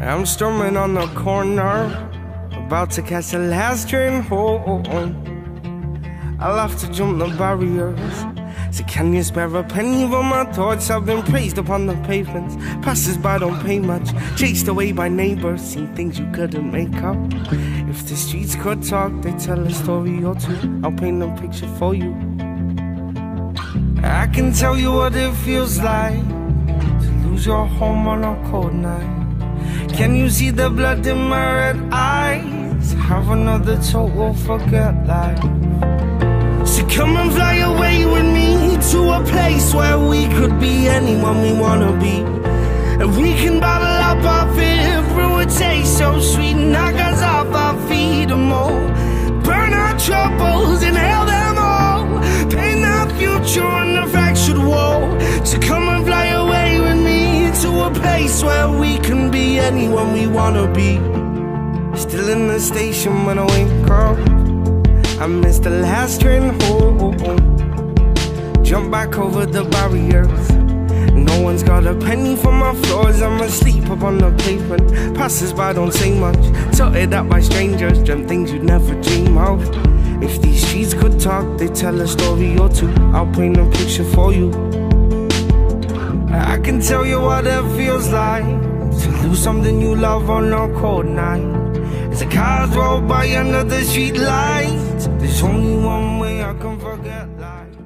I'm strumming on the corner, about to catch the last train home. I'll have to jump the barriers. So can you spare a penny for my thoughts? I've been praised upon the pavements. Passers-by don't pay much. Chased away by neighbors, seen things you couldn't make up. If the streets could talk, they'd tell a story or two. I'll paint a picture for you. I can tell you what it feels like to lose your home on a cold night. Can you see the blood in my red eyes? Have another total forget life. So come and fly away with me to a place where we could be anyone we wanna be. And we can bottle up our fear through a taste so sweet, knock us off our feet and more. Burn our troubles, inhale them all. Paint our future on a fractured wall. So come and fly away with me to a place where we can be anyone we wanna be. Still in the station when I wake up, I missed the last train home. Jump back over the barriers. No one's got a penny for my floors. I'm asleep up on the pavement. Passers-by don't say much. Tilted up by strangers, dream things you'd never dream of. If these streets could talk, they'd tell a story or two. I'll paint a picture for you. I can tell you what it feels like to lose something you love on a cold night. As the cars roll by under the street lights, there's only one way I can forget life.